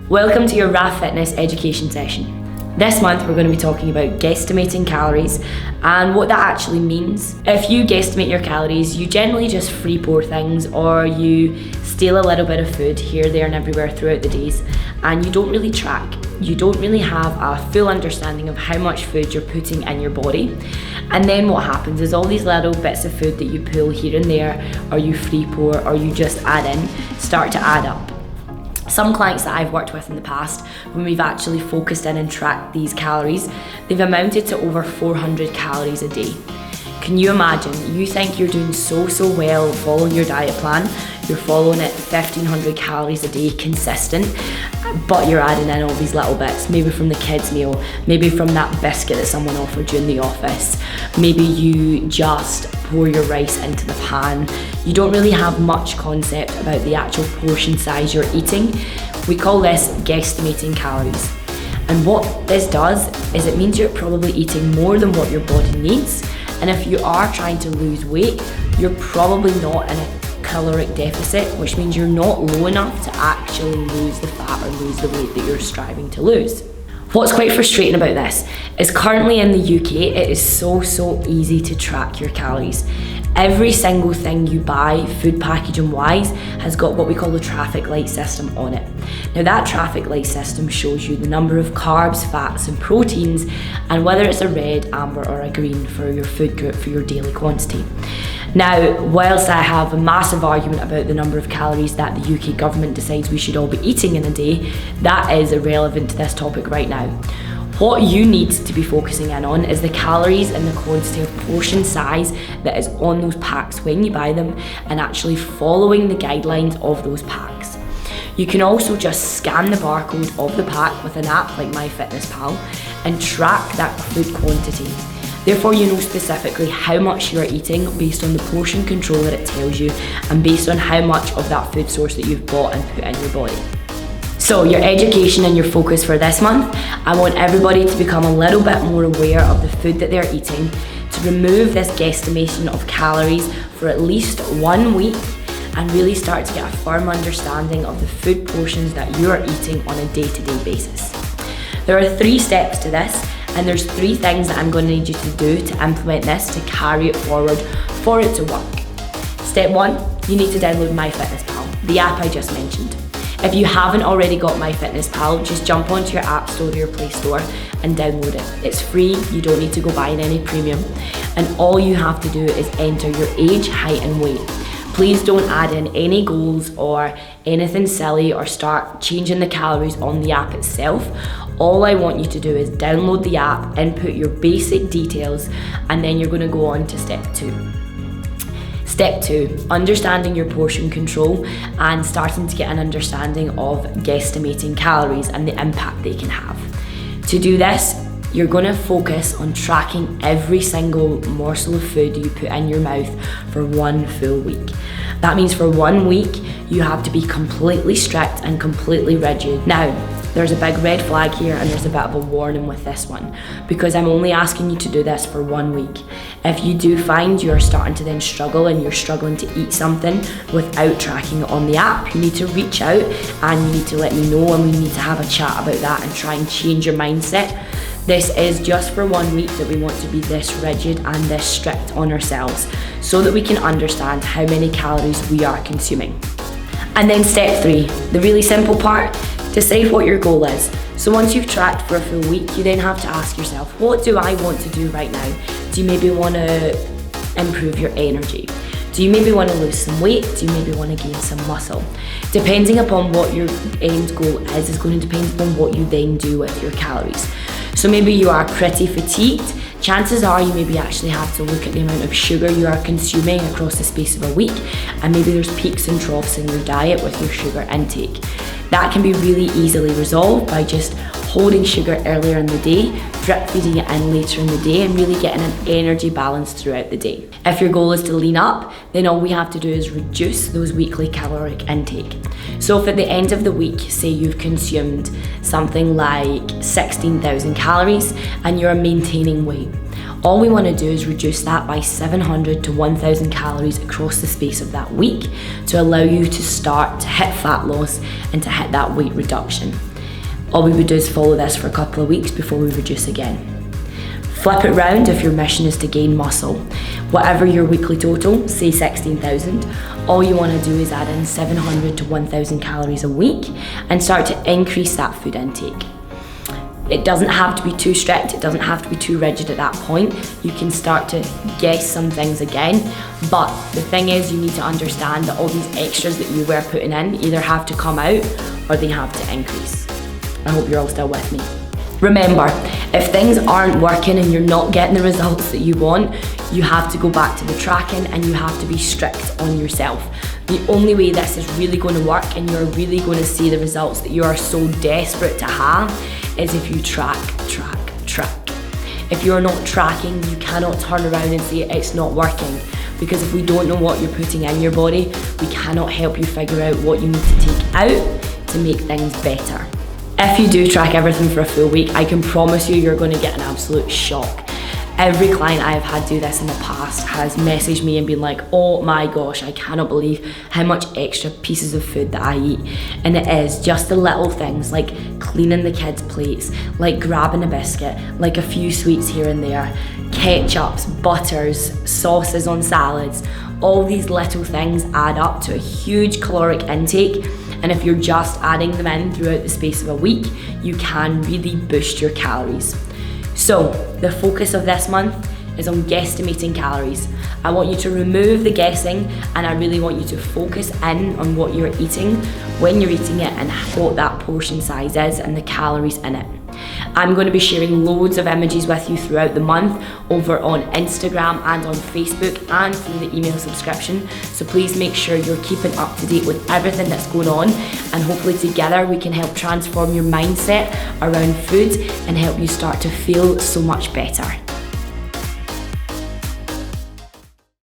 Welcome to your Raffitness education session. This month we're going to be talking about guesstimating calories and what that actually means. If you guesstimate your calories, you generally just free pour things or you steal a little bit of food here, there and everywhere throughout the days, and you don't really track. You don't really have a full understanding of how much food you're putting in your body. And then what happens is all these little bits of food that you pull here and there, or you free pour, or you just add in, start to add up. Some clients that I've worked with in the past, when we've actually focused in and tracked these calories, they've amounted to over 400 calories a day. Can you imagine? You think you're doing so well following your diet plan, you're following it 1,500 calories a day consistent, but you're adding in all these little bits, maybe from the kids' meal, maybe from that biscuit that someone offered you in the office, maybe you just pour your rice into the pan. You don't really have much concept about the actual portion size you're eating. We call this guesstimating calories. And what this does is it means you're probably eating more than what your body needs. And if you are trying to lose weight, you're probably not in a caloric deficit, which means you're not low enough to actually lose the fat or lose the weight that you're striving to lose. What's quite frustrating about this is currently in the UK, it is so easy to track your calories. Every single thing you buy, food packaging wise, has got what we call the traffic light system on it. Now that traffic light system shows you the number of carbs, fats and proteins, and whether it's a red, amber or a green for your food group for your daily quantity. Now, whilst I have a massive argument about the number of calories that the UK government decides we should all be eating in a day, that is irrelevant to this topic right now. What you need to be focusing in on is the calories and the quantity of portion size that is on those packs when you buy them, and actually following the guidelines of those packs. You can also just scan the barcode of the pack with an app like MyFitnessPal and track that food quantity. Therefore, you know specifically how much you are eating based on the portion control that it tells you and based on how much of that food source that you've bought and put in your body. So your education and your focus for this month, I want everybody to become a little bit more aware of the food that they're eating, to remove this guesstimation of calories for at least 1 week and really start to get a firm understanding of the food portions that you are eating on a day-to-day basis. There are 3 steps to this, and there's 3 things that I'm going to need you to do to implement this, to carry it forward for it to work. Step 1, you need to download MyFitnessPal, the app I just mentioned. If you haven't already got MyFitnessPal, just jump onto your App Store or your Play Store and download it. It's free, you don't need to go buying any premium, and all you have to do is enter your age, height and weight. Please don't add in any goals or anything silly or start changing the calories on the app itself. All I want you to do is download the app, input your basic details, and then you're going to go on to step 2. Step 2, understanding your portion control and starting to get an understanding of guesstimating calories and the impact they can have. To do this, you're going to focus on tracking every single morsel of food you put in your mouth for 1 full week. That means for 1 week, you have to be completely strict and completely rigid. Now, there's a big red flag here and there's a bit of a warning with this one, because I'm only asking you to do this for 1 week. If you do find you're starting to then struggle and you're struggling to eat something without tracking it on the app, you need to reach out and you need to let me know, and we need to have a chat about that and try and change your mindset. This is just for 1 week that we want to be this rigid and this strict on ourselves so that we can understand how many calories we are consuming. And then step 3, the really simple part, decide what your goal is. So once you've tracked for a full week, you then have to ask yourself, what do I want to do right now? Do you maybe want to improve your energy? Do you maybe want to lose some weight? Do you maybe want to gain some muscle? Depending upon what your end goal is going to depend upon what you then do with your calories. So maybe you are pretty fatigued. Chances are you maybe actually have to look at the amount of sugar you are consuming across the space of a week, and maybe there's peaks and troughs in your diet with your sugar intake. That can be really easily resolved by just holding sugar earlier in the day, drip feeding it in later in the day, and really getting an energy balance throughout the day. If your goal is to lean up, then all we have to do is reduce those weekly caloric intake. So if at the end of the week, say you've consumed something like 16,000 calories and you're maintaining weight, all we want to do is reduce that by 700 to 1,000 calories across the space of that week to allow you to start to hit fat loss and to hit that weight reduction. All we would do is follow this for a couple of weeks before we reduce again. Flip it round if your mission is to gain muscle. Whatever your weekly total, say 16,000, all you want to do is add in 700 to 1,000 calories a week and start to increase that food intake. It doesn't have to be too strict, it doesn't have to be too rigid at that point. You can start to guess some things again, but the thing is you need to understand that all these extras that you were putting in either have to come out or they have to increase. I hope you're all still with me. Remember, if things aren't working and you're not getting the results that you want, you have to go back to the tracking and you have to be strict on yourself. The only way this is really going to work and you're really going to see the results that you are so desperate to have is if you track. If you're not tracking, you cannot turn around and say it's not working, because if we don't know what you're putting in your body, we cannot help you figure out what you need to take out to make things better. If you do track everything for a full week, I can promise you're going to get an absolute shock. Every client I have had do this in the past has messaged me and been like, oh my gosh, I cannot believe how much extra pieces of food that I eat. And it is just the little things like cleaning the kids' plates, like grabbing a biscuit, like a few sweets here and there, ketchups, butters, sauces on salads. All these little things add up to a huge caloric intake. And if you're just adding them in throughout the space of a week, you can really boost your calories. So the focus of this month is on guesstimating calories. I want you to remove the guessing and I really want you to focus in on what you're eating, when you're eating it, and what that portion size is and the calories in it. I'm going to be sharing loads of images with you throughout the month over on Instagram and on Facebook and through the email subscription. So please make sure you're keeping up to date with everything that's going on, and hopefully together we can help transform your mindset around food and help you start to feel so much better.